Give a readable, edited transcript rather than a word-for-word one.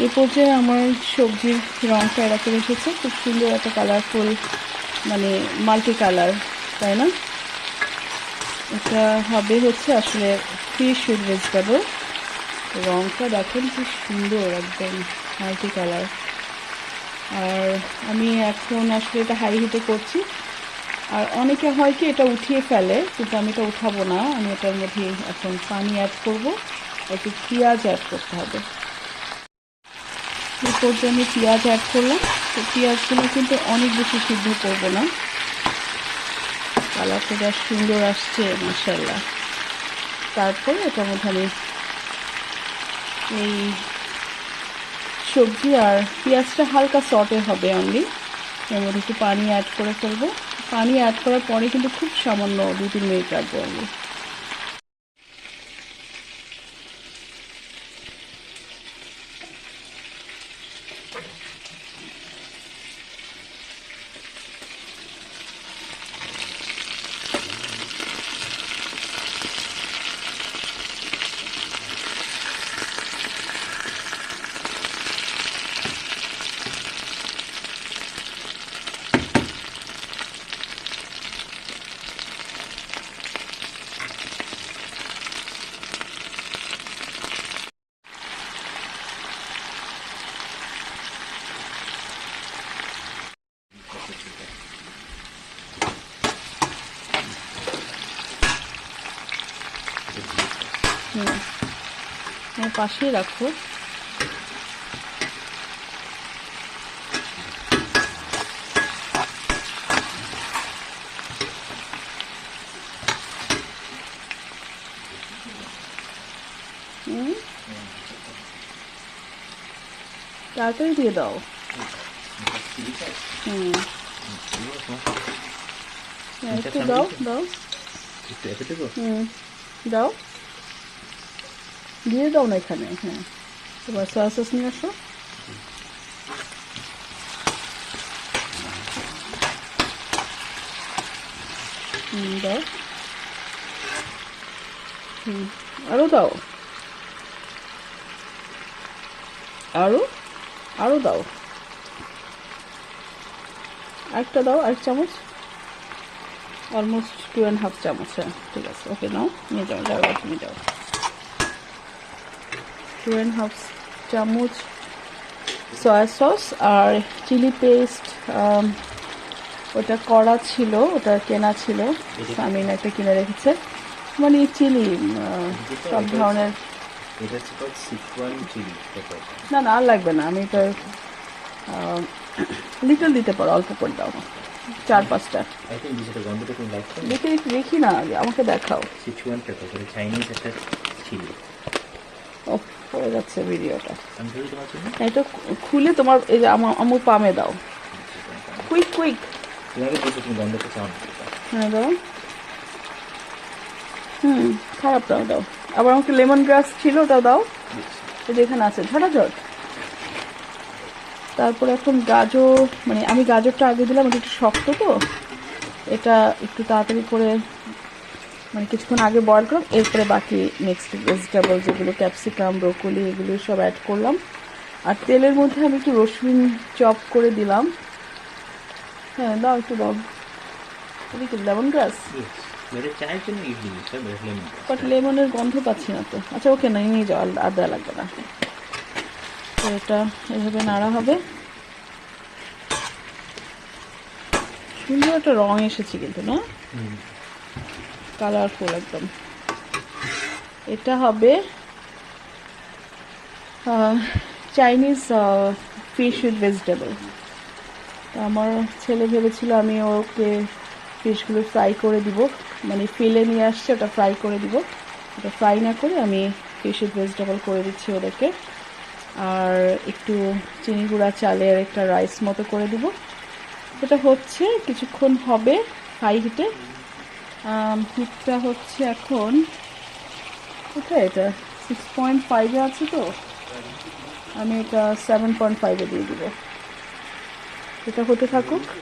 এই পর্যায়ে আমার সবজির রঙটা এরকম এসেছে, খুব সুন্দর একটা কালারফুল, মানে মাল্টি কালার, তাই না? এটা হবে হচ্ছে আসলে ফিশ উইথ ভেজিটেবল। রঙটা দেখেন কি সুন্দর, একদম মাল্টি কালার। আর আমি এখন আসলে এটা হাই হিটে করছি। আর অনেকে হয় কি এটা উঠিয়ে ফেলে, কিন্তু আমি এটা উঠাবো না। আমি এটার মধ্যে এখন পানি অ্যাড করব, একটু পেঁয়াজ অ্যাড করতে হবে। এই পর্যায়ে আমি পেঁয়াজ অ্যাড করলাম। তো পেঁয়াজগুলো কিন্তু অনেক বেশি সিদ্ধ করব না, কালারটা বেশ সুন্দর আসছে মাশাআল্লাহ। তারপরে এটার মধ্যে আমি এই সবজি আর পেঁয়াজটা হালকা সটে হবে অনলি, এর মধ্যে একটু পানি অ্যাড করে ফেলবো। পানি অ্যাড করার পরে কিন্তু খুব সামান্য 2-3 মিনিট রাখবো অনলি। আমার পাশেই রাখো। তাড়াতাড়ি দিয়ে দাও। একটু দাও দাও, দাও, দিয়ে দাও না এখানে। হ্যাঁ, এবার সয়া সস নিয়ে আসো। দাও, আরো দাও, আরো আরো দাও, আরেকটা দাও, আরেক চামচ, অলমোস্ট 2.5 চামচ। হ্যাঁ ঠিক আছে, ওকে নাও, নিয়ে যাও, যাও নিয়ে যাও। 2.5 চামচ সয়া সস আর চিলি পেস্ট। ওটা করা ছিল, ওটা কেনা ছিল, আমি একটা কিনে রেখেছে। মানে চিলি সব ধরনের। না না, আর লাগবে না, আমি এটা লিটল দিতে পারো, অল্প করে দাও, 4-5টা দেখে দেখি না, আমাকে দেখাও। ও পড়ে যাচ্ছে ভিডিওটা, এটা খুলে তোমার এই যে আমার পামে দাও, কুইক কুইক। হ্যাঁ দাও, খারাপ দাও, দাও। আবার আমাকে লেমন গ্রাস ছিল, ওটাও দাও, যেখানে আছে ঝটাঝট। তারপরে এখন গাজর, মানে আমি গাজরটা আগে দিলাম, এটা একটু শক্ত, তো এটা একটু তাড়াতাড়ি করে, মানে কিছুক্ষণ আগে বয়েল করলাম, এরপরে বাকি নেক্সট ভেজিটেবল যেগুলো ক্যাপসিকাম, ব্রোকলি, এগুলো সব অ্যাড করলাম। আর তেলের মধ্যে আমি একটু রসুন চপ করে দিলাম। হ্যাঁ দাও, একটু দাও। এদিকে লেমন গ্রাস, মেরে চায়ের জন্য ইডলি স্যার মেরে লেমন বাট লেমনের গন্ধ পাচ্ছি না তো। আচ্ছা ওকে, না নিয়ে যাও, আর দেওয়া লাগবে না। তো এটা এভাবে নাড়া হবে। সুন্দর একটা রং এসেছে কিন্তু, না? কালারফুল একদম। এটা হবে চাইনিজ ফিশ উইথ ভেজিটেবল। আমার ছেলে ভেবেছিল আমি ওকে ফিশগুলো ফ্রাই করে দিব, মানে ফিলে নিয়ে আসছে, ওটা ফ্রাই করে দিব। ওটা ফ্রাই না করে আমি ফিশ উইথ ভেজিটেবল করে দিচ্ছি ওদেরকে। আর একটু চিনি গুঁড়া চালের একটা রাইস মতো করে দিব। এটা হচ্ছে কিছুক্ষণ হবে হাই হিটে। হিটটা হচ্ছে এখন কোথায়, এটা 6.5-এ আছে, তো আমি এটা 7.5-এ দিয়ে দিব। এটা হতে থাকুক।